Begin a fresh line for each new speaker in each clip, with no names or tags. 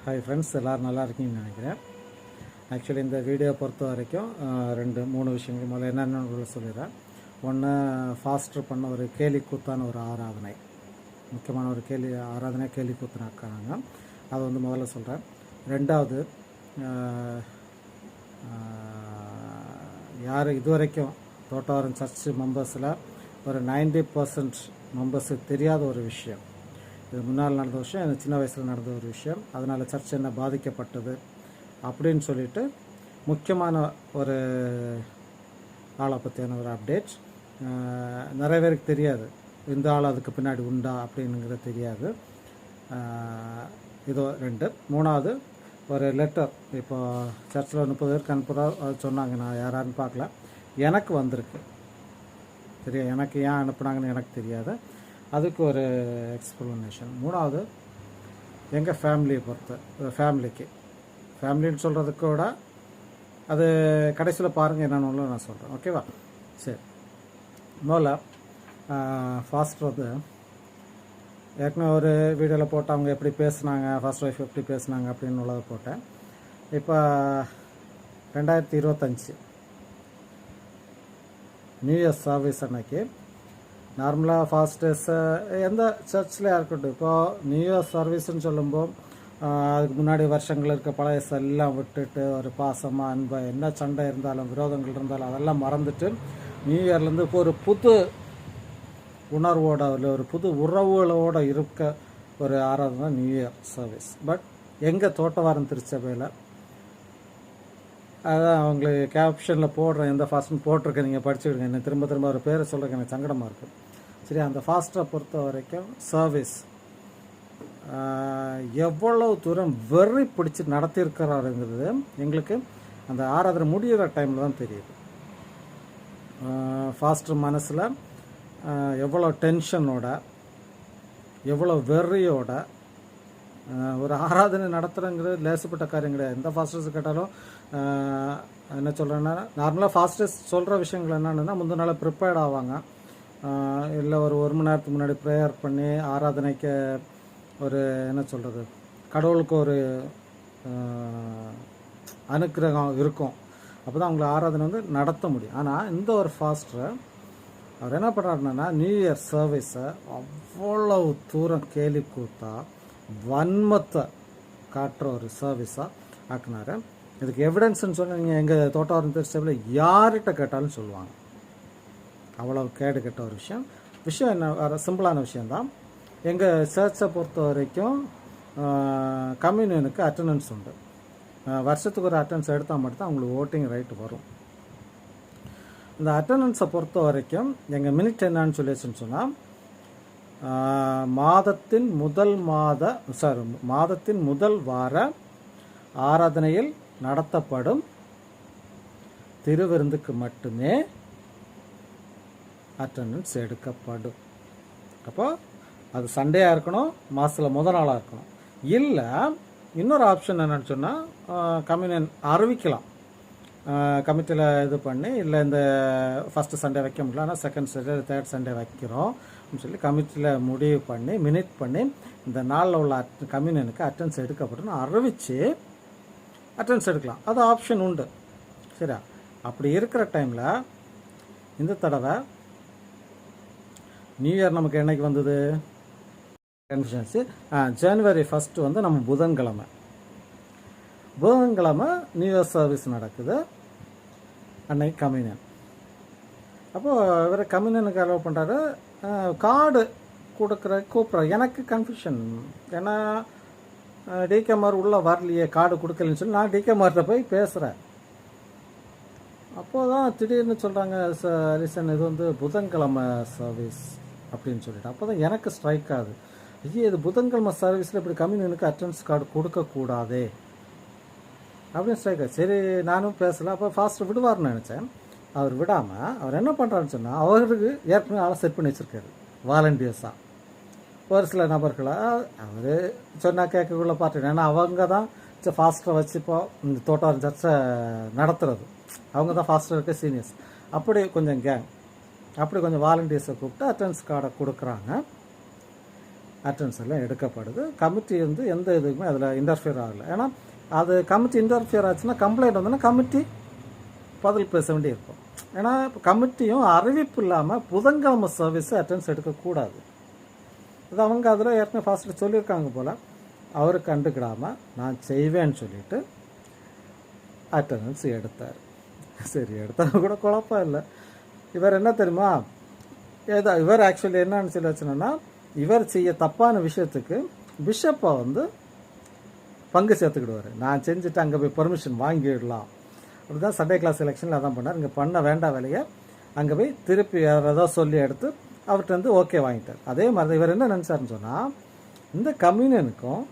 Hi friends, எல்லோரும் நல்லா இருக்கீங்கன்னு நினைக்கிறேன். ஆக்சுவலி இந்த வீடியோ பொறுத்த வரைக்கும் 2-3 விஷயங்கள் முதல்ல என்னென்னு சொல்லிடுறேன். ஒன்று, ஃபாஸ்டர் பண்ண ஒரு கேலி கூத்தான ஒரு ஆராதனை, முக்கியமான ஒரு ஆராதனை கேலி கூத்துனாக்காங்க. அதை முதல்ல சொல்கிறேன். ரெண்டாவது, யார் இதுவரைக்கும் தோட்டவரம் சர்ச் மெம்பர்ஸில் ஒரு 90% மெம்பர்ஸுக்கு தெரியாத ஒரு விஷயம், இது முன்னால் நடந்த விஷயம், எனக்கு சின்ன வயசில் நடந்த ஒரு விஷயம், அதனால் சர்ச் என்ன பாதிக்கப்பட்டது அப்படின்னு சொல்லிட்டு முக்கியமான ஒரு ஆளை பற்றியான ஒரு அப்டேட். நிறைய பேருக்கு தெரியாது, இந்த ஆள் அதுக்கு பின்னாடி உண்டா அப்படின்னுங்கிறது தெரியாது. இதோ 2. மூணாவது, ஒரு லெட்டர் இப்போ சர்ச்சில் 30 பேருக்கு அனுப்புகிறா சொன்னாங்க. நான் யாராருன்னு பார்க்கல, எனக்கு வந்திருக்கு. சரியா, எனக்கு ஏன் அனுப்புனாங்கன்னு எனக்கு தெரியாது. அதுக்கு ஒரு எக்ஸ்ப்ளனேஷன். மூணாவது, எங்கள் ஃபேமிலியை ஃபேமிலின்னு சொல்கிறதுக்கு கூட அது கடைசியில் பாருங்கள் என்னென்னு நான் சொல்கிறேன். ஓகேவா? சரி, முதல்ல ஃபாஸ்டர் ஏற்கனவே ஒரு வீடியோவில் போட்டு அவங்க எப்படி பேசுனாங்க, ஃபர்ஸ்ட் ஒய்ஃப் எப்படி பேசுனாங்க அப்படின்னு உள்ளதை போட்டேன். இப்போ 2025 நியூ இயர் சர்வீஸ் அன்னைக்கு நார்மலாக ஃபாஸ்டர்ஸ் எந்த சர்ச்சில் இருக்கட்டும், இப்போது நியூ இயர் சர்வீஸ்ன்னு சொல்லும்போது அதுக்கு முன்னாடி வருஷங்கள் இருக்க பழையசெல்லாம் விட்டுட்டு ஒரு பாசமாக அன்பாக என்ன சண்டை இருந்தாலும் விரோதங்கள் இருந்தாலும் அதெல்லாம் மறந்துட்டு நியூ இயர்லேருந்து இப்போ ஒரு புது உணர்வோட இல்லை ஒரு புது உறவுகளோடு இருக்க ஒரு ஆராதனை நியூ இயர் சர்வீஸ். பட் எங்கள் தோட்டவாரம் திருச்சபையில் அதான் அவங்களுக்கு கேப்ஷனில் போடுறேன், எந்த ஃபாஸ்ட்னு போட்டிருக்கேன், நீங்கள் படிச்சுக்கிடுங்க. என்ன திரும்ப திரும்ப ஒரு பேரை சொல்கிறதுக்கு எனக்கு சங்கடமாக இருக்குது. சரி, அந்த ஃபாஸ்ட்டை பொறுத்த வரைக்கும் சர்வீஸ் எவ்வளோ தூரம் வெறி பிடிச்சி நடத்தியிருக்கிறாருங்கிறது எங்களுக்கு அந்த ஆராதனை முடிகிற டைமில் தான் தெரியுது. ஃபாஸ்டர் மனசில் எவ்வளோ டென்ஷனோட, எவ்வளோ வெறியோட ஒரு ஆராதனை நடத்துகிறங்கிறது லேசுப்பட்ட காரியம் கிடையாது. எந்த ஃபாஸ்டர்ஸ் கேட்டாலும் என்ன சொல்கிறேன்னா, நார்மலாக ஃபாஸ்டர்ஸ் சொல்கிற விஷயங்கள் என்னென்னா, முந்தின நாள் ப்ரிப்பேர்ட் ஆவாங்க, இல்லை ஒரு மணி நேரத்துக்கு முன்னாடி ப்ரேயர் பண்ணி ஆராதனைக்கு ஒரு என்ன சொல்கிறது, கடவுளுக்கு ஒரு அனுக்கிரகம் இருக்கும், அப்போ தான் அவங்களை ஆராதனை நடத்த முடியும். ஆனால் இந்த ஒரு ஃபாஸ்டர் அவர் என்ன பண்ணுறாருன்னா, நியூ இயர் சர்வீஸை அவ்வளவு தூரம் கேலி கூத்தா வன்மத்தை காட்டுற ஒரு சர்வீஸாக ஆக்குனாரு. இதுக்கு எவிடன்ஸ்ன்னு சொன்னால் நீங்கள் எங்கள் தோட்டவாரம் திருச்சபையில் யார்கிட்ட கேட்டாலும் சொல்லுவாங்க. அவ்வளோ கேடு கெட்ட ஒரு விஷயம் என்ன, வேறு சிம்பிளான விஷயந்தான். எங்கள் சர்ச்சை பொறுத்த வரைக்கும் கம்யூனியனுக்கு அட்டண்டன்ஸ் உண்டு. வருஷத்துக்கு ஒரு அட்டண்டன்ஸ் எடுத்தால் மட்டும்தான் அவங்களுக்கு ஓட்டிங் ரைட்டு வரும். இந்த அட்டண்டன்ஸை பொறுத்த வரைக்கும் எங்கள் மினிட் என்னன்னு சொல்லிச்சுன்னு சொன்னால், மாதத்தின் முதல் வார ஆராதனையில் நடத்தப்படும் திருவிருந்துக்கு மட்டுமே அட்டண்டன்ஸ் எடுக்கப்படும். அப்போ அது சண்டேயாக இருக்கணும், மாதத்தில் முதல் நாளாக இருக்கணும். இல்லை, இன்னொரு ஆப்ஷன் என்னன்னு சொன்னால், கம்யூனியன் அறிவிக்கலாம், கமிட்டியில் இது பண்ணி, இல்லை இந்த ஃபஸ்ட்டு சண்டே வைக்க முடியல, ஆனால் செகண்ட் சண்டே தேர்ட் சண்டே வைக்கிறோம் அப்படின்னு சொல்லி கமிட்டியில் முடிவு பண்ணி மினிட் பண்ணி இந்த நாளில் உள்ள கம்யூனியனுக்கு அட்டெண்டன்ஸ் எடுக்கப்படும் அறிவித்து அட்டெண்டன்ஸ் எடுக்கலாம். அது ஆப்ஷன் உண்டு. சரியா? அப்படி இருக்கிற டைமில் இந்த தடவை நியூ இயர் நமக்கு என்னைக்கு வந்தது, கன்ஃபியூஷன்ஸு, ஜனவரி 1 நம்ம புதன்கிழமை நியூ இயர் சர்வீஸ் நடக்குது. அன்னைக்கு கம்யூனியன். அப்போது இவர் கம்யூனியனுக்கு அலோவ் பண்ணுறாரு, கார்டு கூப்பிட்றாரு. எனக்கு கன்ஃபியூஷன், ஏன்னா டிகேமார் உள்ளே வரலையே, கார்டு கொடுக்கலன்னு சொல்லி நான் டிகேமார்கிட்ட போய் பேசுகிறேன். அப்போது தான் திடீர்னு சொல்கிறாங்க, லிசன் இது புதன்கிழமை சர்வீஸ் அப்படின்னு சொல்லிட்டு. அப்போ தான் எனக்கு ஸ்ட்ரைக் ஆகுது, இது புதன்கிழமை சர்வீஸில் இப்படி கம்யூனியனுக்கு அட்டெண்டன்ஸ் கார்டு கொடுக்கக்கூடாதே அப்படின்னு ஸ்ட்ரைக் ஆகுது. சரி, நானும் பேசலை. அப்போ ஃபாஸ்ட்டு விடுவார்னு நினச்சேன். அவர் விடாமல் அவர் என்ன பண்ணுறாருன்னு சொன்னால், அவருக்கு ஏற்கனவே ஆளை செட் பண்ணி வச்சுருக்காரு வாலண்டியர்ஸாக, ஒரு சில நபர்களை. அவர் சொன்னால் கேட்கக்குள்ள பார்த்துட்டேன், ஏன்னா அவங்க தான் ஃபாஸ்டரை வச்சு இப்போ இந்த தோட்டவாரம் சர்ச்சை நடத்துறது, அவங்க தான் ஃபாஸ்டர் இருக்க சீனியர்ஸ். அப்படி கொஞ்சம் கேங், அப்படி கொஞ்சம் வாலண்டியர்ஸை கூப்பிட்டு அட்டெண்டன்ஸ் கார்டை கொடுக்குறாங்க. அட்டெண்டன்ஸ் எல்லாம் எடுக்கப்படுது. கமிட்டி வந்து எந்த இதுக்குமே அதில் இன்டர்ஃபியர் ஆகலை. ஏன்னா அது கமிட்டி இன்டர்ஃபியர் ஆச்சுன்னா கம்ப்ளைண்ட் வந்தோன்னா கமிட்டி பதில் பேச வேண்டி இருக்கும். ஏன்னா கமிட்டியும் அறிவிப்பு இல்லாமல் புதன்கிழமை சர்வீஸை அட்டெண்டன்ஸ் எடுக்கக்கூடாது. அது அவங்க அதில் ஏற்கனவே ஃபாஸ்ட்டில் சொல்லியிருக்காங்க போல். அவர் கண்டுக்கிடாமல் நான் செய்வேன்னு சொல்லிட்டு அட்டெண்டன்ஸ் எடுத்தார். சரி, எடுத்தாலும் கூட குழப்பம் இல்லை. இவர் என்ன தெரியுமா, இவர் ஆக்சுவலி என்னன்னு சொல்லி வச்சுன்னா, இவர் செய்ய தப்பான விஷயத்துக்கு பிஷப்பை வந்து பங்கு சேர்த்துக்கிடுவார். நான் செஞ்சுட்டு அங்கே போய் பெர்மிஷன் வாங்கிடலாம். அப்படி தான் சண்டே கிளாஸ் எலெக்ஷனில் அதான் பண்ணார். இங்கே பண்ண வேண்டாம் வேலையை அங்கே போய் திருப்பி வேறு ஏதோ சொல்லி எடுத்து அவர்கிட்ட வந்து ஓகே வாங்கிட்டார். அதே மாதிரி தான் இவர் என்ன நினச்சாருன்னு சொன்னால், இந்த கம்யூனியனுக்கும்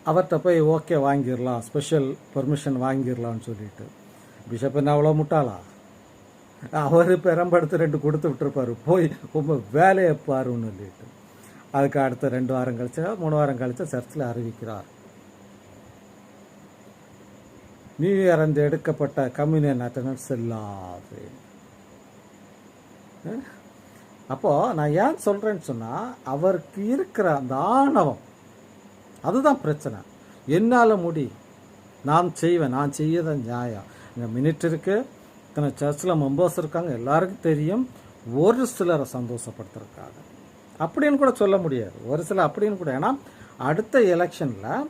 அவர்கிட்ட போய் ஓகே வாங்கிடலாம், ஸ்பெஷல் பெர்மிஷன் வாங்கிடலான்னு சொல்லிட்டு. பிஷப் என்ன அவ்வளோ முட்டாளா? அவர் பெரம்படுத்து 2 கொடுத்து விட்டுருப்பார், போய் ரொம்ப வேலையை பாருன்னு சொல்லிட்டு. அதுக்கு அடுத்த 2 வாரம் கழிச்சு 3 வாரம் கழிச்சு சர்ச்சில் அறிவிக்கிறார், நியூ இயர் அன்று எடுக்கப்பட்ட கம்யூனியன் அட்டெண்டன்ஸ் செல்லாது. அப்போது நான் ஏன் சொல்கிறேன்னு சொன்னால், அவருக்கு இருக்கிற அந்த ஆணவம், அதுதான் பிரச்சனை. என்னால் நான் செய்வேன், நான் செய்யதான் நியாயம். இங்கே மினிட் இருக்குது, இத்தனை சர்ச்சில் மெம்பர்ஸ் இருக்காங்க, எல்லாருக்கும் தெரியும். ஒரு சிலரை சந்தோஷப்படுத்துறதுக்காக அப்படின்னு கூட சொல்ல முடியாது, ஒரு சிலர் அப்படின்னு கூட. ஏன்னா அடுத்த எலெக்ஷனில்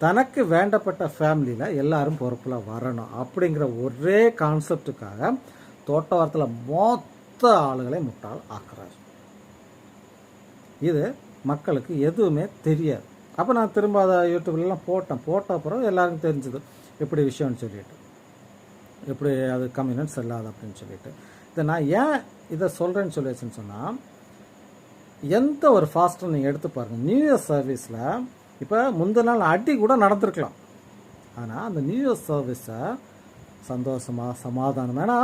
தனக்கு வேண்டப்பட்ட ஃபேமிலியில் எல்லாரும் பொறுப்பில் வரணும் அப்படிங்கிற ஒரே கான்செப்டுக்காக தோட்டவாரத்தில் மொத்த ஆளுகளை முட்டாள் ஆக்குறாரு. இது மக்களுக்கு எதுவுமே தெரியாது. அப்போ நான் திரும்ப அதை யூடியூப்லாம் போட்ட அப்புறம் எல்லாருக்கும் தெரிஞ்சது எப்படி விஷயம்னு சொல்லிட்டு, எப்படி அது கம்யூனியன்ஸ் செல்லாது அப்படின்னு சொல்லிட்டு. இதை நான் ஏன் இதை சொல்கிறேன்னு சொல்லிடுச்சுன்னு சொன்னால், எந்த ஒரு ஃபாஸ்ட்டும் நீங்கள் எடுத்து பாருங்கள், நியூ இயர் சர்வீஸில் இப்போ முந்தின நாள் அடி கூட நடந்திருக்கலாம். ஆனால் அந்த நியூ இயர் சர்வீஸை சந்தோஷமாக சமாதானம், ஏன்னா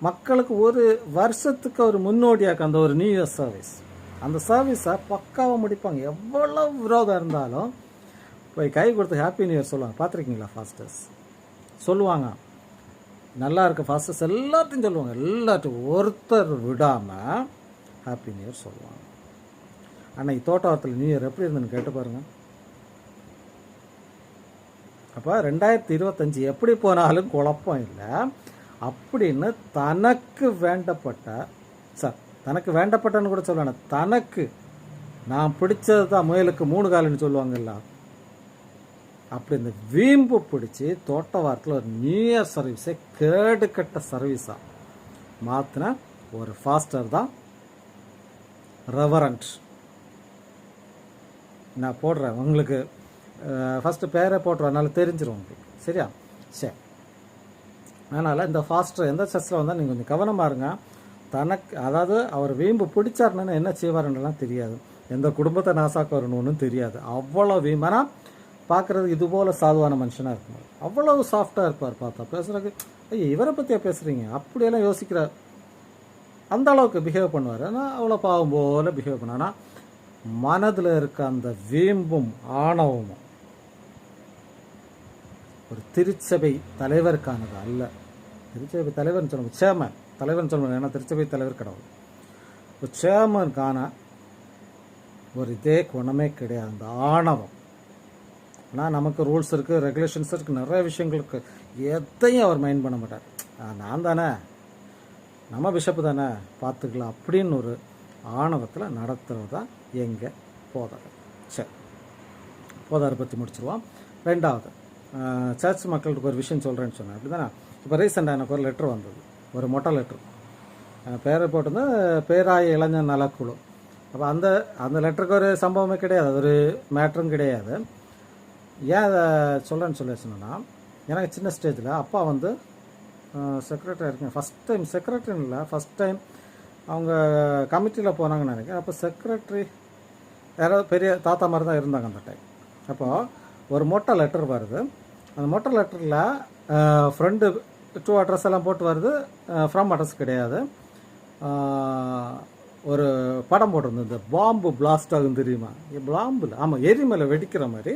மக்களுக்கு ஒரு வருஷத்துக்கு ஒரு முன்னோடியாக்க அந்த ஒரு நியூ இயர் சர்வீஸ், அந்த சர்வீஸை பக்காவாக முடிப்பாங்க. எவ்வளோ விரோதம் இருந்தாலும் போய் கை கொடுத்து ஹாப்பி நியூ இயர் சொல்லுவாங்க. பார்த்துருக்கீங்களா? ஃபாஸ்டர்ஸ் சொல்லுவாங்க, நல்லா இருக்க ஃபாஸ்டர்ஸ் எல்லாத்தையும் சொல்லுவாங்க, எல்லாத்தையும் ஒருத்தர் விடாமல் ஹாப்பி நியூ இயர் சொல்லுவாங்க. அன்னைக்கு தோட்டவாரத்தில் நியூ இயர் எப்படி இருந்துன்னு கேட்டு பாருங்கள். அப்போ 2025 எப்படி போனாலும் குழப்பம் இல்லை அப்படின்னு தனக்கு வேண்டப்பட்ட, தனக்கு வேண்டப்பட்டன்னு கூட சொல்லணும், தனக்கு நான் பிடிச்சது தான் முயலுக்கு 3 காலுன்னு சொல்லுவாங்கல்ல, அப்படி இந்த வீம்பு பிடிச்சி தோட்டவாரத்தில் ஒரு நியூ இயர் சர்வீஸை கேடுகட்ட சர்வீஸாக மாற்றின ஒரு ஃபாஸ்டர் தான் ரெவரண்ட். நான் போடுறேன் உங்களுக்கு, ஃபஸ்ட்டு பேரை போட்டுருவேன், அதனால் தெரிஞ்சிடும் உங்களுக்கு. சரியா? சரி. அதனால் இந்த ஃபாஸ்டர் எந்த சர்ச்சில் வந்தால் நீங்கள் கொஞ்சம் கவனமாக இருங்க. தனக்கு, அதாவது அவர் வீம்பு பிடிச்சாருன்னு என்ன செய்வாருன்றலாம் தெரியாது, எந்த குடும்பத்தை நாசாக்க வரணும்னு தெரியாது. அவ்வளோ வீம்பனா பார்க்குறதுக்கு இது போல் சாதுவான மனுஷனாக இருக்கும், அவ்வளவு சாஃப்டாக இருப்பார். பார்த்தா பேசுகிறதுக்கு, ஐயோ இவரை பற்றியா பேசுகிறீங்க அப்படியெல்லாம் யோசிக்கிறார், அந்த அளவுக்கு பிஹேவ் பண்ணுவார். ஆனால் அவ்வளோ பாவம் போல் பிஹேவ் பண்ணானா மனதில் இருக்க அந்த வீம்பும் ஆணவமும் ஒரு திருச்சபை தலைவருக்கானது அல்ல. திருச்சபை தலைவர்னு சொல்லுவோம், சேர்மன் தலைவர்னு சொல்லுவாங்க, ஏன்னா திருச்சபை தலைவர் கடவுள். ஒரு சேர்மனுக்கான ஒரு இதே குணமே கிடையாது, அந்த ஆணவம். ஆனால் நமக்கு ரூல்ஸ் இருக்குது, ரெகுலேஷன்ஸ் இருக்குது, நிறைய விஷயங்களுக்கு எதையும் அவர் மைண்ட் பண்ண மாட்டார். நான் தானே, நம்ம பிஷப்பு தானே, பார்த்துக்கலாம் அப்படின்னு ஒரு ஆணவத்தில் நடத்துறது தான் எங்கள் போதார். சரி, போதாரை பற்றி முடிச்சிருவோம். 2வது, சர்ச் மக்களுக்கு ஒரு விஷயம் சொல்கிறேன்னு சொன்னேன், அப்படி தானே. இப்போ ரீசெண்டாக எனக்கு ஒரு லெட்ரு வந்தது, ஒரு மொட்டை லெட்ரு, பேரை போட்டிருந்தா பேராய இளைஞர் நலக்குழு. அப்போ அந்த லெட்டருக்கு ஒரு சம்பவமே கிடையாது, அது ஒரு மேட்ரும் கிடையாது. ஏன் அதை சொல்கிறேன்னு சொல்லி சொன்னேன்னா, எனக்கு சின்ன ஸ்டேஜில் அப்பா வந்து செக்ரட்டரி இருக்கேன், ஃபஸ்ட் டைம் செக்ரட்டரின்னு இல்லை, ஃபஸ்ட் டைம் அவங்க கமிட்டியில் போனாங்கன்னு நினைக்கிறேன். அப்போ செக்ரட்டரி யாராவது பெரிய தாத்தா மாதிரி தான் இருந்தாங்க அந்த டைம். அப்போது ஒரு மொட்டை லெட்டர் வருது, அந்த மொட்டை லெட்டரில் ஃப்ரெண்டு டூ அட்ரஸ் எல்லாம் போட்டு வருது, ஃப்ரம் அட்ரஸ் கிடையாது. ஒரு படம் போட்டிருந்தது, இந்த பாம்பு பிளாஸ்ட் ஆகும் தெரியுமா, பாம்பில், ஆமாம் எரிமலை வெடிக்கிற மாதிரி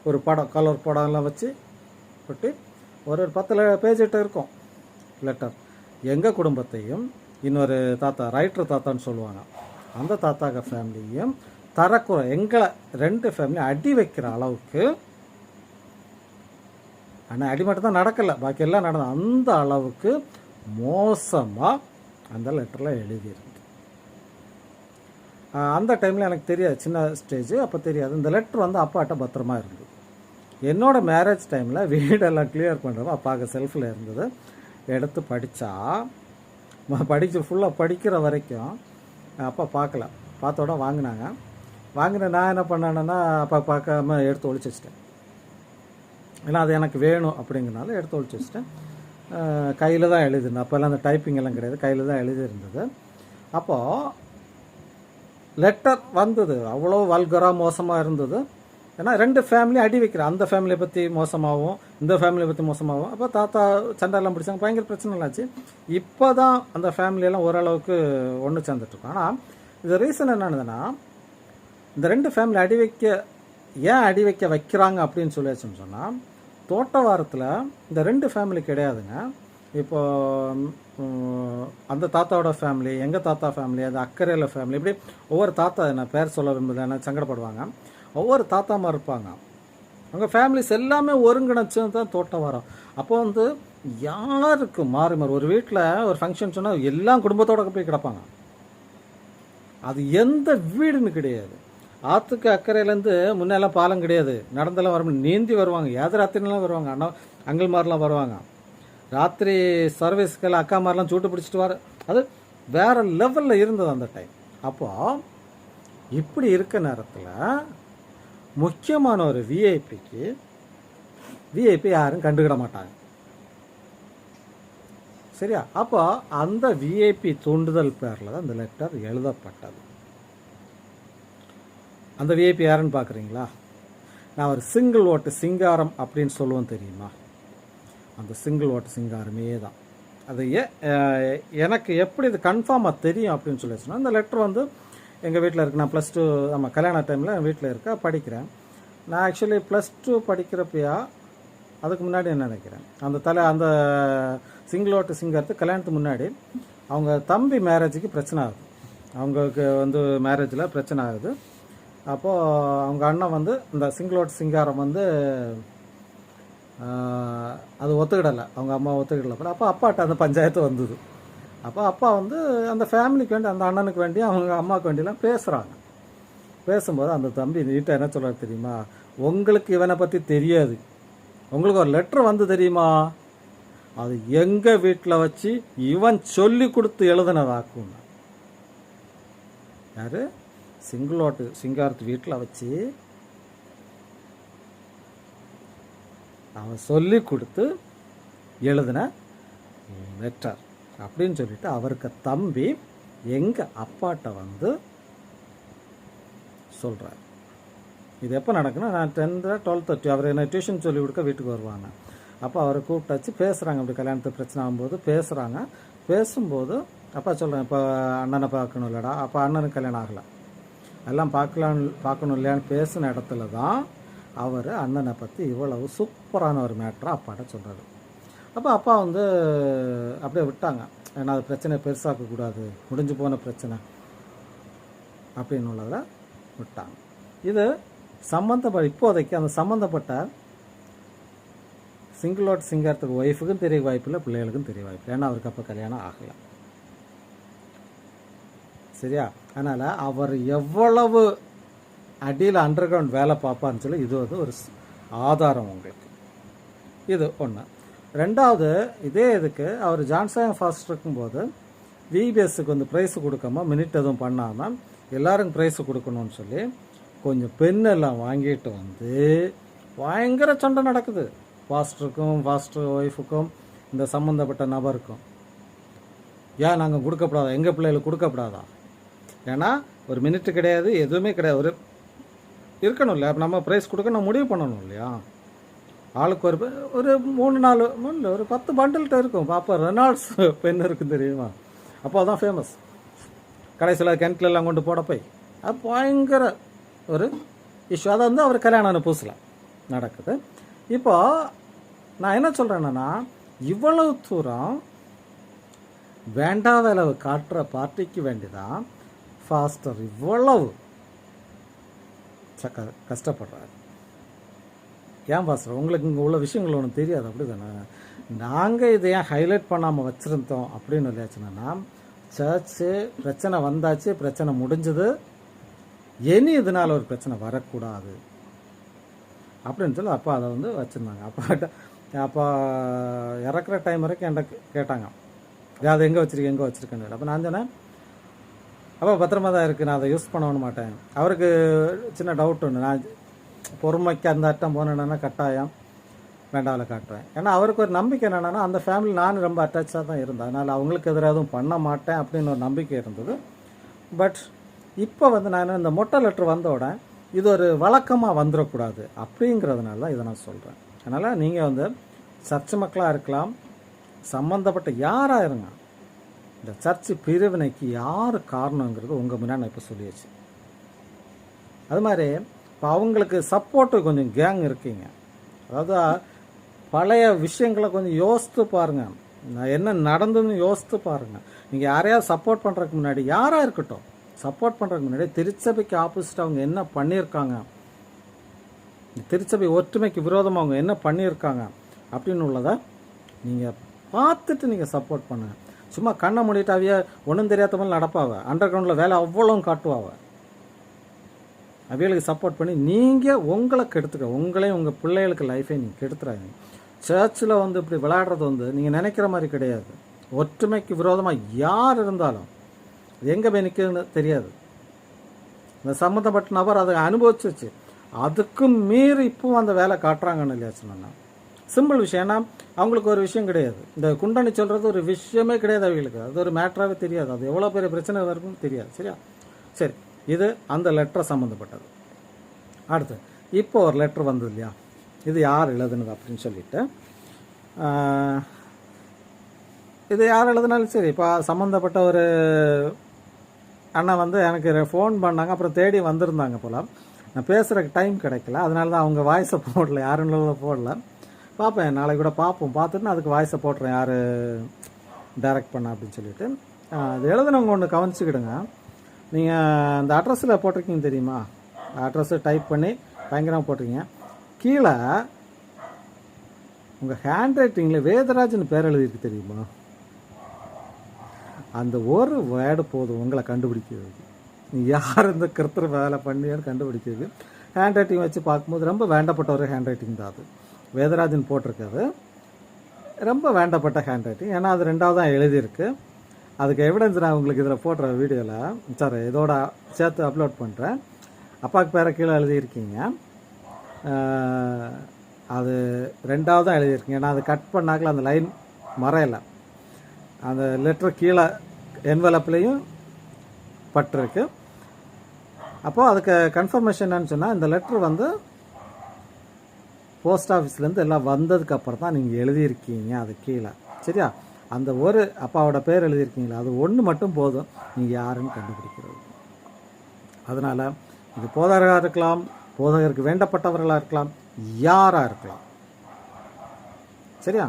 ஒரு படம், கலர் படம்லாம் வச்சு போட்டு ஒரு 10 பேஜிட்ட இருக்கும் லெட்டர். எங்கள் குடும்பத்தையும் இன்னொரு தாத்தா, ரைட்டர் தாத்தான்னு சொல்லுவாங்க, அந்த தாத்தாக்க ஃபேமிலியும் தரக்குறை எங்களை 2 ஃபேமிலி அடி வைக்கிற அளவுக்கு, ஆனால் அடி மட்டும் தான் நடக்கலை, பாக்கி எல்லாம் நடந்தது, அந்த அளவுக்கு மோசமாக அந்த லெட்டரில் எழுதியிருந்து. அந்த டைமில் எனக்கு தெரியாது, சின்ன ஸ்டேஜ், அப்போ தெரியாது. இந்த லெட்ரு வந்து அப்பாட்ட பத்திரமா இருந்தது. என்னோட மேரேஜ் டைமில் வீடெல்லாம் கிளியர் பண்ணுறப்ப அப்பாவுக்கு செல்ஃபில் இருந்தது. எடுத்து படித்தா ஃபுல்லாக படிக்கிற வரைக்கும் அப்பா பார்க்கல. பார்த்தோட வாங்கினாங்க. நான் என்ன பண்ணேன்னா அப்பா பார்க்காம எடுத்து ஒழிச்சு வச்சிட்டேன். ஏன்னா அது எனக்கு வேணும் அப்படிங்கிறனால எடுத்து ஒழிச்சு வச்சிட்டேன். கையில் தான் எழுதிருந்தேன். அப்போல்லாம் அந்த டைப்பிங் எல்லாம் கிடையாது, கையில் தான் எழுதியிருந்தது. அப்போது லெட்டர் வந்தது, அவ்வளோ வல்கராக மோசமாக இருந்தது. ஏன்னா 2 ஃபேமிலி அடி வைக்கிறேன், அந்த ஃபேமிலியை பற்றி மோசமாகவும் இந்த ஃபேமிலியை பற்றி மோசமாகவும். அப்போ தாத்தா சண்டையெல்லாம் பிடிச்சாங்க, பயங்கர பிரச்சனை இல்லாச்சு. இப்போ தான் அந்த ஃபேமிலியெல்லாம் ஓரளவுக்கு ஒன்று சேர்ந்துட்ருக்கோம். ஆனால் இது ரீசன் என்னென்னதுன்னா, இந்த 2 ஃபேமிலி ஏன் அடி வைக்கிறாங்க அப்படின்னு சொல்லியாச்சுன்னு சொன்னால், தோட்ட வாரத்தில் இந்த 2 ஃபேமிலி கிடையாதுங்க. இப்போ அந்த தாத்தாவோட ஃபேமிலி, எங்கள் தாத்தா ஃபேமிலி, அது அக்கறையில் ஃபேமிலி, இப்படி ஒவ்வொரு தாத்தா, என்ன பேர் சொல்ல விரும்புகிறேன், சங்கடப்படுவாங்க, ஒவ்வொரு தாத்தாமா இருப்பாங்க. அவங்க ஃபேமிலிஸ் எல்லாமே ஒருங்கிணைச்சு தான் தோட்டம் வரும். அப்போ வந்து யாருக்கு மாறி ஒரு வீட்டில் ஒரு ஃபங்க்ஷன் சொன்னால் எல்லாம் குடும்பத்தோட போய் கிடப்பாங்க. அது எந்த வீடுன்னு கிடையாது. ஆற்றுக்கு அக்கறையிலேருந்து முன்னெல்லாம் பாலம் கிடையாது, நடந்தெல்லாம் வர நீந்தி வருவாங்க, ஏத ராத்திரிலாம் வருவாங்க, அங்கிள் மாதிரிலாம் வருவாங்க. ராத்திரி சர்வீஸ்க்கெல்லாம் அக்கா மாதிரிலாம் சூட்டு பிடிச்சிட்டு அது வேறு லெவலில் இருந்தது அந்த டைம். அப்போது இப்படி இருக்க நேரத்தில் முக்கியமான ஒரு விஐபி யாரும் கண்டுக்கிட மாட்டாங்க, சரியா? அப்போ அந்த விஐபி தூண்டுதல் பேரில் தான் இந்த லெட்டர் எழுதப்பட்டது. அந்த விஐபி யாருன்னு பார்க்குறீங்களா? நான் ஒரு சிங்கிள் ஓட்டு சிங்காரம் அப்படின்னு சொல்லுவேன், தெரியுமா? அந்த சிங்கிள் ஓட்டு சிங்காரமே தான். அது எனக்கு எப்படி இது கன்ஃபார்மாக தெரியும் அப்படின்னு சொல்லிச்சுன்னா, இந்த லெட்டர் வந்து எங்கள் வீட்டில் இருக்குது. நான் +2 ஆமாம் கல்யாண டைமில் என் வீட்டில் படிக்கிறேன். நான் ஆக்சுவலி +2 படிக்கிறப்பையா அதுக்கு முன்னாடி என்ன நினைக்கிறேன், அந்த சிங்கிள் ஓட்டு சிங்காரத்துக்கு கல்யாணத்துக்கு முன்னாடி அவங்க தம்பி மேரேஜுக்கு பிரச்சனை ஆகுது. அவங்களுக்கு வந்து மேரேஜில் பிரச்சனை ஆகுது. அப்போது அவங்க அண்ணன் வந்து இந்த சிங்கிள் ஓட்டு சிங்காரம் வந்து அது ஒத்துக்கிடலை, அவங்க அம்மா ஒத்துக்கிடலை. அப்போ அப்பாட்ட அந்த பஞ்சாயத்து வந்தது. அப்போ அப்பா வந்து அந்த ஃபேமிலிக்கு வேண்டி, அந்த அண்ணனுக்கு வேண்டி, அவங்க அம்மாவுக்கு வேண்டியெல்லாம் பேசுகிறாங்க. பேசும்போது அந்த தம்பி நீட்டாக என்ன சொல்கிறார் தெரியுமா, உங்களுக்கு இவனை பற்றி தெரியாது, உங்களுக்கு ஒரு லெட்டர் வந்து தெரியுமா, அது எங்கள் வீட்டில் வச்சு இவன் சொல்லி கொடுத்து எழுதுனதாக்கும். யார்? சிங்கிள் ஓட்டு சிங்காரத்து வீட்டில் வச்சு அவன் சொல்லி கொடுத்து எழுதின லெட்டர் அப்படின்னு சொல்லிட்டு அவருக்கு தம்பி எங்கள் அப்பாட்ட வந்து சொல்கிறார். இது எப்போ நடக்குன்னா, நான் 10th 12th அவர் என்ன டியூஷன் சொல்லி கொடுக்க வீட்டுக்கு வருவாங்க. அப்போ அவரை கூப்பிட்டாச்சு பேசுகிறாங்க. அப்படி கல்யாணத்துக்கு பிரச்சனை ஆகும்போது பேசுகிறாங்க. பேசும்போது அப்பா சொல்கிறேன், இப்போ அண்ணனை பார்க்கணும் இல்லைடா, அப்போ அண்ணனுக்கு கல்யாணம் ஆகலை, எல்லாம் பார்க்கணும் இல்லையான்னு பேசின இடத்துல தான் அவர் அண்ணனை பற்றி இவ்வளவு சூப்பரான ஒரு மேட்டரை அப்பாட்ட சொல்கிறாரு. அப்போ அப்பா வந்து அப்படியே விட்டாங்க. ஏன்னா அது பிரச்சனை பெருசாக்கக்கூடாது, முடிஞ்சு போன பிரச்சனை அப்படின்னு உள்ளதில் விட்டாங்க. இது இப்போதைக்கு அந்த சம்மந்தப்பட்ட சிங்கிள் ஓட் சிங்காரத்துக்கு ஒய்ஃபுக்கும் தெரிய வாய்ப்பில்லை, பிள்ளைகளுக்கும் தெரிய வாய்ப்பு, ஏன்னா அவருக்கு அப்போ கல்யாணம் ஆகலை, சரியா? அதனால் அவர் எவ்வளவு அடியில் அண்டர் கிரவுண்ட் வேலை பார்ப்பான்னு சொல்லி இது வந்து ஒரு ஆதாரம் உங்களுக்கு. இது ஒன்று. ரெண்டாவது, இதே இதுக்கு அவர் ஜான்சன் ஃபாஸ்ட் இருக்கும்போது விபிஎஸ்க்கு வந்து ப்ரைஸ் கொடுக்காம, மினிட் எதுவும் பண்ணாமல் எல்லாருக்கும் ப்ரைஸ் கொடுக்கணும்னு சொல்லி கொஞ்சம் பெண்ணெல்லாம் வாங்கிட்டு வந்து பயங்கர சண்டை நடக்குது. ஃபாஸ்டருக்கும் ஃபாஸ்டர் ஒய்ஃபுக்கும் இந்த சம்மந்தப்பட்ட நபருக்கும். ஏன் நாங்கள் கொடுக்கப்படாதா, எங்கள் பிள்ளைகளுக்கு கொடுக்கப்படாதா? ஏன்னா ஒரு மினிட்டு கிடையாது, எதுவுமே கிடையாது, ஒரு இருக்கணும் இல்லையா, நம்ம ப்ரைஸ் கொடுக்க முடிவு பண்ணணும் இல்லையா? ஆளுக்கு ஒரு 3-4 ஒரு 10 பண்டில்கிட்ட இருக்கும். பாப்பா ரெனால்ட்ஸ் பெண் இருக்கும் தெரியுமா, அப்போ தான் ஃபேமஸ். கடைசியில் கிணத்துலலாம் கொண்டு போட போய் அது பயங்கர ஒரு இஷ்யூ. அதை வந்து அவர் கல்யாணம் புதுசில் நடக்குது. இப்போ நான் என்ன சொல்கிறேன்னா, இவ்வளவு தூரம் வேண்டா வேலை காட்டுற பார்ட்டிக்கு வேண்டிதான் ஃபாஸ்டர் இவ்வளவு கஷ்டப்படுறாரு. ஏன் பாஸ்டர் உங்களுக்கு இங்கே உள்ள விஷயங்கள் ஒன்றும் தெரியாது அப்படி தானே? நாங்கள் இதை ஏன் ஹைலைட் பண்ணாமல் வச்சுருந்தோம் அப்படின்னு இல்லையாச்சுன்னா, சர்ச்சு பிரச்சனை வந்தாச்சு, பிரச்சனை முடிஞ்சது, இனி இதனால் ஒரு பிரச்சனை வரக்கூடாது அப்படின்னு சொல்லி அப்பா அதை வந்து வச்சுருந்தாங்க. அப்போ இறக்குற டைம் வரைக்கும் என்கிட்ட கேட்டாங்க, அது எங்கே வச்சுருக்கேன்னு. அப்போ நான் சொன்னேன், அப்போ பத்திரமா தான் இருக்குது, நான் அதை யூஸ் பண்ண மாட்டேன். அவருக்கு சின்ன டவுட் ஒன்று, நான் பொறுமைக்கு அந்த அட்டம் போனேன்னா கட்டாயம் வேண்டாவில் காட்டுவேன். ஏன்னா அவருக்கு ஒரு நம்பிக்கை என்னென்னா, அந்த ஃபேமிலி நான் ரொம்ப அட்டாச்சாக தான் இருந்தேன், அதனால் அவங்களுக்கு எதிராக எதுவும் பண்ண மாட்டேன் அப்படின்னு ஒரு நம்பிக்கை இருந்தது. பட் இப்போ வந்து நான் இந்த மொட்டை லெட்ரு வந்தோட இது ஒரு வழக்கமாக வந்துடக்கூடாது அப்படிங்கிறதுனால தான் இதை நான் சொல்கிறேன். அதனால் நீங்கள் வந்து சர்ச்சு மக்களாக இருக்கலாம், சம்மந்தப்பட்ட யாராக இருங்க, இந்த சர்ச்சு பிரிவினைக்கு யார் காரணங்கிறது உங்கள் முன்னாடி நான் இப்போ சொல்லியாச்சு. அது மாதிரி இப்போ அவங்களுக்கு சப்போர்ட்டு கொஞ்சம் கேங் இருக்கீங்க. அதாவது பழைய விஷயங்களை கொஞ்சம் யோசித்து பாருங்கள், நான் என்ன நடந்ததுன்னு யோசித்து பாருங்கள். நீங்கள் யாரையாவது சப்போர்ட் பண்ணுறதுக்கு முன்னாடி, யாராக இருக்கட்டும், சப்போர்ட் பண்ணுறதுக்கு முன்னாடி திருச்சபைக்கு ஆப்போசிட் அவங்க என்ன பண்ணியிருக்காங்க, திருச்சபை ஒற்றுமைக்கு விரோதமாக அவங்க என்ன பண்ணியிருக்காங்க அப்படின்னு உள்ளதை நீங்கள் பார்த்துட்டு நீங்கள் சப்போர்ட் பண்ணுங்கள். சும்மா கண்ணை மூடிட்டாவிய ஒன்றும் தெரியாத மாதிரி நடப்பாவ, அண்டர் கிரவுண்டில் வேலை அவ்வளோ காட்டுவாவ. அவைகளுக்கு சப்போர்ட் பண்ணி நீங்கள் உங்களை கெடுத்துக்க, உங்களையும் உங்கள் பிள்ளைகளுக்கு லைஃபை நீங்கள் கெடுத்துறாங்க. சர்ச்சில் வந்து இப்படி விளையாடுறது வந்து நீங்கள் நினைக்கிற மாதிரி கிடையாது. ஒற்றுமைக்கு விரோதமாக யார் இருந்தாலும் எங்கே போய் நிற்குதுன்னு தெரியாது. இந்த சம்மந்தப்பட்ட நபர் அதை அனுபவிச்சிச்சு, அதுக்கும் மீறி இப்பவும் அந்த வேலை காட்டுறாங்கன்னு இல்லையா சொன்னா. சிம்பிள் விஷயம். ஏன்னா அவங்களுக்கு ஒரு விஷயம் கிடையாது, இந்த குண்டனி சொல்கிறது ஒரு விஷயமே கிடையாது அவங்களுக்கு, அது ஒரு மேட்டராகவே தெரியாது, அது எவ்வளோ பெரிய பிரச்சனை இருக்குன்னு தெரியாது. சரியா? சரி, இது அந்த லெட்டரை சம்மந்தப்பட்டது. அடுத்து இப்போ ஒரு லெட்டர் வந்தது இல்லையா, இது யார் எழுதுனது அப்படின்னு சொல்லிட்டு, இது யார் எழுதுனாலும் சரி, இப்போ சம்மந்தப்பட்ட ஒரு அண்ணன் வந்து எனக்கு ஃபோன் பண்ணாங்க, அப்புறம் தேடி வந்திருந்தாங்க போல். நான் பேசுகிறக்கு டைம் கிடைக்கல, அதனால தான் அவங்க வாய்ஸை போடல, யாருன்னு போடல. பார்ப்பேன், நாளைக்கு கூட பார்ப்போம், பார்த்துட்டு நான் அதுக்கு வாய்ஸை போட்டுறேன் யார் டைரக்ட் பண்ண அப்படின்னு சொல்லிட்டு. அது எழுதுனவங்க ஒன்று கவனிச்சுக்கிடுங்க. நீங்கள் அந்த அட்ரஸில் போட்டிருக்கீங்க தெரியுமா, அட்ரஸை டைப் பண்ணி பயங்கரமாக போட்டிருக்கீங்க, கீழே உங்கள் ஹேண்ட் ரைட்டிங்கில் வேதராஜன் பேர் எழுதியிருக்கு தெரியுமா. அந்த ஒரு வேர்டு போதும் உங்களை கண்டுபிடிக்கிறது, யார் இந்த கிருத்திர வேலை பண்ணியான்னு கண்டுபிடிக்கிறது. ஹேண்ட் ரைட்டிங் வச்சு பார்க்கும்போது ரொம்ப வேண்டப்பட்ட ஒரு ஹேண்ட் ரைட்டிங் தான் அது. வேதராஜன் போட்டிருக்கிறது ரொம்ப வேண்டப்பட்ட ஹேண்ட் ரைட்டிங், ஏன்னா அது ரெண்டாவது தான் எழுதியிருக்கு. அதுக்கு எவிடன்ஸ் நான் உங்களுக்கு இதில் போடுற வீடியோவில், சார் இதோட சேர்த்து அப்லோட் பண்ணுறேன். அப்பாவுக்கு பேரை கீழே எழுதியிருக்கீங்க, அது ரெண்டாவது தான் எழுதியிருக்கீங்க. ஏன்னா அது கட் பண்ணாக்கல அந்த லைன் மறையலை, அந்த லெட்டர் கீழே என்வலப்லேயும் பட்டிருக்கு. அப்போது அதுக்கு கன்ஃபர்மேஷன் என்னன்னு சொன்னால், இந்த லெட்ரு வந்து போஸ்ட் ஆஃபீஸ்லேருந்து எல்லாம் வந்ததுக்கப்புறம் தான் நீங்கள் எழுதியிருக்கீங்க அது கீழே. சரியா? அந்த ஒரு அப்பாவோட பேர் எழுதியிருக்கீங்களா, அது ஒன்று மட்டும் போதும் நீங்கள் யாருன்னு கண்டுபிடிக்கிறது. அதனால் இது போதகராக இருக்கலாம், போதகருக்கு வேண்டப்பட்டவர்களாக இருக்கலாம், யாராக இருக்கலாம். சரியா?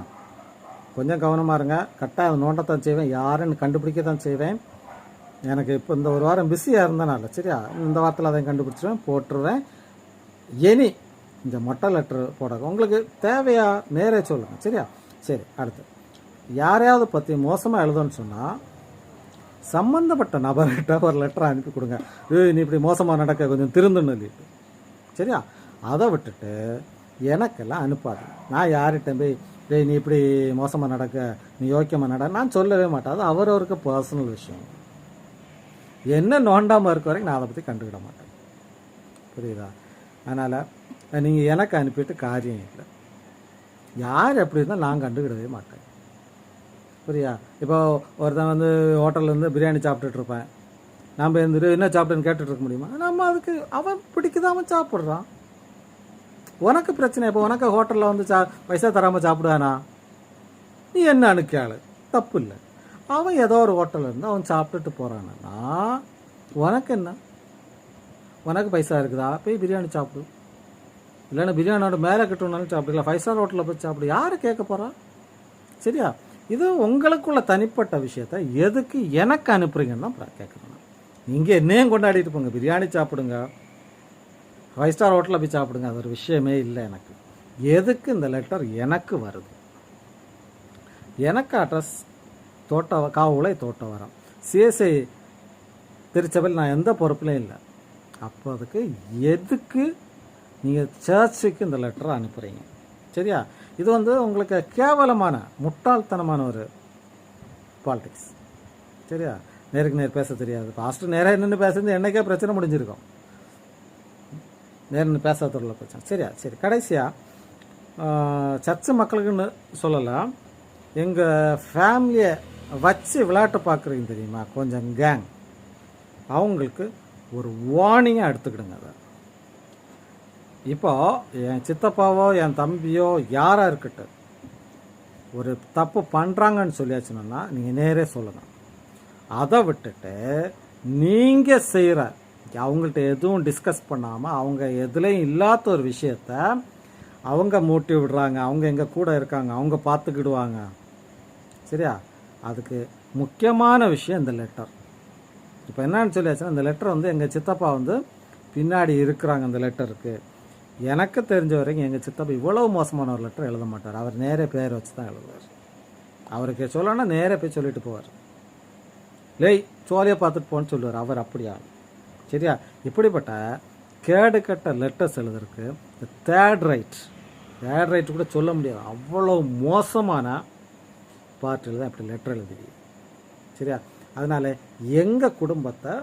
கொஞ்சம் கவனமாக இருங்க. கரெக்டாக அதை நோண்டத்தான் செய்வேன், யாருன்னு கண்டுபிடிக்க தான் செய்வேன். எனக்கு இப்போ இந்த ஒரு வாரம் பிஸியாக இருந்தனால, சரியா, இந்த வாரத்தில் அதை கண்டுபிடிச்சிடுவேன், போட்டுருவேன். இனி இந்த மொட்டை லெட்ரு போட உங்களுக்கு தேவையா நேரே சொல்லுங்கள். சரியா? சரி, அடுத்து யாரையாவது பற்றி மோசமாக எழுதணும்னு சொன்னால் சம்மந்தப்பட்ட நபர்கிட்ட ஒரு லெட்டரை அனுப்பி கொடுங்க, நீ இப்படி மோசமாக நடக்க கொஞ்சம் திருந்துன்னு சொல்லிட்டு. சரியா? அதை விட்டுட்டு எனக்கெல்லாம் அனுப்பாது. நான் யார்கிட்ட போய் நீ இப்படி மோசமாக நடக்க, நீ யோக்கியமாக நட நான் சொல்லவே மாட்டேன். அது அவரவருக்கு பர்சனல் விஷயம். என்ன நோண்டாமல் இருக்க வரைக்கும் நான் அதை பற்றி கண்டுக்கிட மாட்டேன். புரியுதா? அதனால் நீங்கள் எனக்கு அனுப்பிட்டு காரியம் இல்லை. யார் எப்படி இருந்தால் நான் கண்டுக்கிடவே மாட்டேன். புரியா? இப்போ ஒருத்தன் வந்து ஹோட்டல்லேருந்து பிரியாணி சாப்பிட்டுட்டு இருப்பேன், நம்ம இருந்துட்டு என்ன சாப்பிட்டுன்னு கேட்டுட்டு இருக்க முடியுமா? நம்ம அதுக்கு அவன் பிடிக்குதான் அவன் சாப்பிட்றான், உனக்கு பிரச்சனை. இப்போ உனக்கு ஹோட்டலில் வந்து பைசா தராமல் சாப்பிடுவானா, நீ என்ன அனுக்கியாள், தப்பு இல்லை. அவன் ஏதோ ஒரு ஹோட்டலில் இருந்து அவன் சாப்பிட்டுட்டு போகிறானா, உனக்கு என்ன? உனக்கு பைசா இருக்குதா, போய் பிரியாணி சாப்பிடு. இல்லைன்னா பிரியாணியோட மேலே கட்டணும்னாலும் சாப்பிடுங்களா, 5 ஸ்டார் ஹோட்டலில் போய் சாப்பிடு. யார் கேட்க போகிறா? சரியா? இது உங்களுக்குள்ள தனிப்பட்ட விஷயத்த எதுக்கு எனக்கு அனுப்புறீங்கன்னு தான் கேட்குறேன். நீங்கள் என்னையும் கொண்டாடிட்டு போங்க, பிரியாணி சாப்பிடுங்க, 5 ஸ்டார் ஹோட்டலில் போய் சாப்பிடுங்க, அது ஒரு விஷயமே இல்லை எனக்கு. எதுக்கு இந்த லெட்டர் எனக்கு வருது? எனக்கு அட்ரஸ் காவுளை தோட்டவரம், சிஎஸ்ஐ திருச்சபையில் நான் எந்த பொறுப்புலையும் இல்லை. அப்போ அதுக்கு எதுக்கு நீங்கள் சர்ச்சுக்கு இந்த லெட்டரை அனுப்புகிறீங்க? சரியா? இது உங்களுக்கு கேவலமான முட்டாள்தனமான ஒரு பாலிடிக்ஸ். சரியா? நேருக்கு நேர் பேச தெரியாது. பாஸ்டர் நேராக நின்று பேசுறது என்னைக்கே பிரச்சனை முடிஞ்சிருக்கும். நேர்னு பேசாதவர்கள பிரச்சனை. சரியா? சரி, கடைசியாக சர்ச்சு மக்களுக்குன்னு சொல்லலாம், எங்கள் ஃபேமிலியை வச்சு விளையாட்டு பார்க்குறீங்க தெரியுமா, கொஞ்சம் கேங், அவங்களுக்கு ஒரு வார்னிங்காக எடுத்துக்கிடுங்க. அதை இப்போ என் சித்தப்பாவோ என் தம்பியோ யாராக இருக்கட்டும் ஒரு தப்பு பண்ணுறாங்கன்னு சொல்லியாச்சுன்னா நீங்கள் நேரே சொல்லுங்கள். அதை விட்டுட்டு நீங்கள் செய்கிற அவங்கள்ட்ட எதுவும் டிஸ்கஸ் பண்ணாமல் அவங்க எதுலேயும் இல்லாத ஒரு விஷயத்த அவங்க மூட்டி விடுறாங்க, அவங்க எங்கள் கூட இருக்காங்க, அவங்க பார்த்துக்கிடுவாங்க. சரியா? அதுக்கு முக்கியமான விஷயம் இந்த லெட்டர். இப்போ என்னன்னு சொல்லியாச்சுன்னா, இந்த லெட்டர் எங்கள் சித்தப்பா பின்னாடி இருக்கிறாங்க. இந்த லெட்டருக்கு எனக்கு தெரிஞ்ச வரைக்கும் எங்கள் சித்தப்பா இவ்வளவு மோசமான ஒரு லெட்டர் எழுத மாட்டார். அவர் நேரே பேர் வச்சு தான் எழுதுவார். அவருக்கு சொல்லணும்னா நேரே போய் சொல்லிட்டு போவார். லேய் சோழியை பார்த்துட்டு போன்னு சொல்லுவார். அவர் அப்படியா? சரியா? இப்படிப்பட்ட கேடு கட்ட லெட்டர்ஸ் எழுதுறதுக்கு இந்த தேர்ட் ரைட் கூட சொல்ல முடியாது, அவ்வளோ மோசமான பார்ட்டில் தான் இப்படி லெட்டர் எழுதுவீங்க. சரியா? அதனால் எங்கள் குடும்பத்தை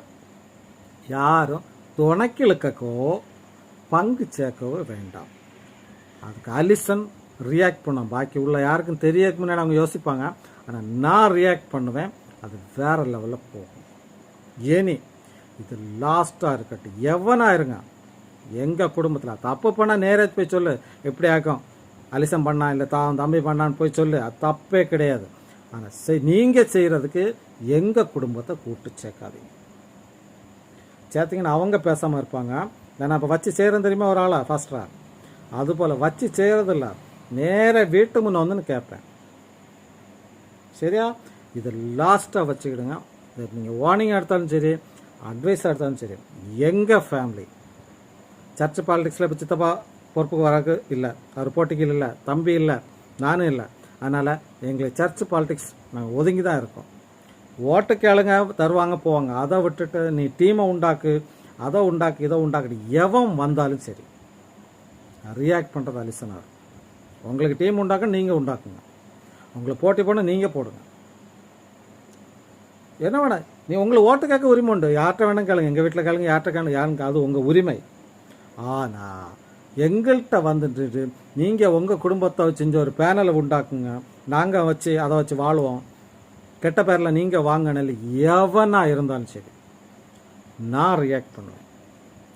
யாரும் துணைக்கிழுக்கோ பங்கு சேர்க்கவோ வேண்டாம். அதுக்கு அலிசன் ரியாக்ட் பண்ணும், பாக்கி உள்ள யாருக்கும் தெரியக்கு முன்னாடி அவங்க யோசிப்பாங்க. ஆனால் நான் ரியாக்ட் பண்ணுவேன், அது வேறு லெவலில் போகும். ஏனி இது லாஸ்ட்டாக இருக்கட்டும், எவனா இருங்க, எங்கள் குடும்பத்தில் தப்பு பண்ணால் நேரே போய் சொல்லு, எப்படி ஆக்கும், அலிசன் பண்ணா இல்லை தம்பி பண்ணான்னு போய் சொல்லு, அது தப்பே கிடையாது. ஆனால் நீங்கள் செய்கிறதுக்கு எங்கள் குடும்பத்தை கூட்டு சேர்க்காதீங்க. சேர்த்திங்கன்னா அவங்க பேசாமல் இருப்பாங்க. நான் இப்போ வச்சு செய்கிறேன் தெரியுமா ஒரு ஆளா ஃபாஸ்டராக, அதுபோல் வச்சு செய்கிறதில்ல, நேராக வீட்டு முன்னே கேட்பேன். சரியா? இது லாஸ்ட்டாக வச்சுக்கிடுங்க. நீங்கள் வார்னிங் எடுத்தாலும் சரி, அட்வைஸாக எடுத்தாலும் சரி, எங்கள் ஃபேமிலி சர்ச்சு பாலிடிக்ஸில் இப்போ சித்தப்பா பொறுப்புக்கு வரக்கு இல்லை, அவர் போட்டிக்கு இல்லை, தம்பி இல்லை, நானும் இல்லை. அதனால் எங்களுக்கு சர்ச்சு பாலிடிக்ஸ் நாங்கள் ஒதுங்கி தான் இருக்கோம். ஓட்டு கேளுங்க, தருவாங்க, போவாங்க. அதை விட்டுட்டு நீ டீமை உண்டாக்கு, அதை உண்டாக்கு, இதை உண்டாக்கு, எவன் வந்தாலும் சரி ரியாக்ட் பண்ணுறது அலிசனார். உங்களுக்கு டீம் உண்டாக்க நீங்கள் உண்டாக்குங்க, உங்களுக்கு போட்டி போட நீங்கள் போடுங்க. என்ன வேணா, நீ உங்களுக்கு ஓட்டு கேட்க உரிமை உண்டு, யார்கிட்ட வேணும் கேளுங்க, எங்கள் வீட்டில் கேளுங்க, யார்கிட்ட கேளுங்க, யாருங்க, அது உங்கள் உரிமை. ஆனால் எங்கள்கிட்ட வந்துட்டு நீங்கள் உங்கள் குடும்பத்தை செஞ்ச ஒரு பேனலை உண்டாக்குங்க, நாங்கள் வச்சு அதை வச்சு வாழ்வோம், கெட்ட பேரில் நீங்கள் வாங்கினால எவனா இருந்தாலும் சரி நான் ரியாக்ட் பண்ணுவேன்.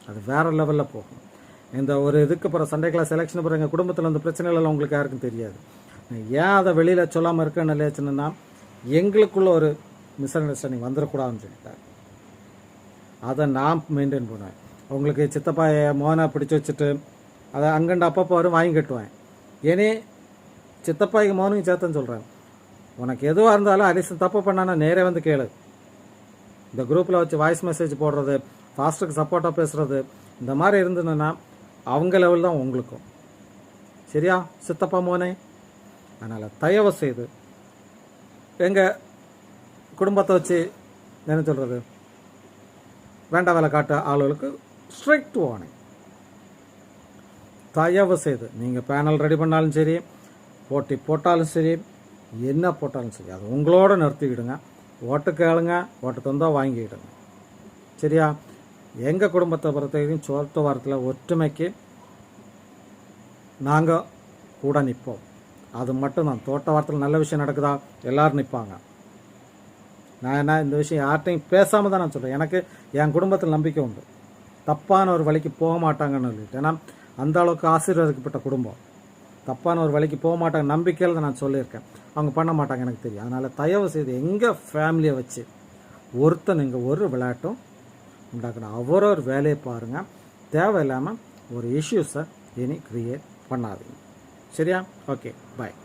அது வேறு லெவலில் போகும். இந்த ஒரு இதுக்கு அப்புறம் சண்டே கிளாஸ் எலெக்ஷன் அப்புறம் எங்கள் குடும்பத்தில் அந்த பிரச்சனைகள் உங்களுக்கு யாருக்கும் தெரியாது. ஏன் அதை வெளியில் சொல்லாமல் இருக்கேன்னு இல்லையாச்சுன்னா, எங்களுக்குள்ள ஒரு மிஸ் அண்டர்ஸ்டாண்டிங் வந்துடக்கூடாதுன்னு சொல்லிட்டார். அதை நான் மெயின்டைன் பண்ணுவேன். உங்களுக்கு சித்தப்பா மோனை பிடிச்சி வச்சுட்டு அதை அங்கண்டு அப்பப்போ வரும் வாங்கி கட்டுவேன். ஏனே சித்தப்பாய்க்கு மோனுக்கு சேர்த்தன்னு சொல்கிறேன். உனக்கு எதுவாக இருந்தாலும் அலிசன் தப்பு பண்ணானா நேரே வந்து கேளு. இந்த குரூப்பில் வச்சு வாய்ஸ் மெசேஜ் போடுறது, ஃபாஸ்ட்டுக்கு சப்போர்ட்டாக பேசுகிறது, இந்த மாதிரி இருந்ததுன்னா அவங்க லெவல் தான் உங்களுக்கும். சரியா சித்தப்பா மோனே? அதனால் தயவு செய்து எங்கள் குடும்பத்தை வச்சு என்ன சொல்கிறது, வேண்டாம் வேலை காட்ட ஆளுகளுக்கு ஸ்ட்ரிக்ட் வார்னிங். தயவு செய்து நீங்கள் பேனல் ரெடி பண்ணாலும் சரி, போட்டி போட்டாலும் சரி, என்ன போட்டாலும் சரி, அது உங்களோட நிறுத்திக்கிடுங்க. ஓட்டு கேளுங்க, ஓட்டு தந்தால் வாங்கிக்கிடுங்க. சரியா? எங்கள் குடும்பத்தை பொறுத்த வரைக்கும் சோர்த்த வாரத்தில் ஒற்றுமைக்கு நாங்கள் கூட நிற்போம். அது மட்டும்தான். தோட்ட வாரத்தில் நல்ல விஷயம் நடக்குதா எல்லோரும் நிற்பாங்க. நான் என்ன இந்த விஷயம் யார்கிட்டையும் பேசாமல் தான் நான் சொல்கிறேன். எனக்கு என் குடும்பத்தில் நம்பிக்கை உண்டு, தப்பான ஒரு வழிக்கு போக மாட்டாங்கன்னு சொல்லிட்டு. ஏன்னா அந்த அளவுக்கு ஆசீர்வாதிக்கப்பட்ட குடும்பம், தப்பான ஒரு வழிக்கு போக மாட்டாங்க நம்பிக்கையில் தான் நான் சொல்லியிருக்கேன். அவங்க பண்ண மாட்டாங்க எனக்கு தெரியும். அதனால் தயவு செய்து எங்கள் ஃபேமிலியை வச்சு ஒருத்தன் இங்கே ஒரு விளையாட்டும் உண்டாக்கணும். அவரோரு வேலையை பாருங்கள். தேவையில்லாமல் ஒரு இஷ்யூஸை இனி க்ரியேட் பண்ணாதீங்க. சரியா? ஓகே, பாய்.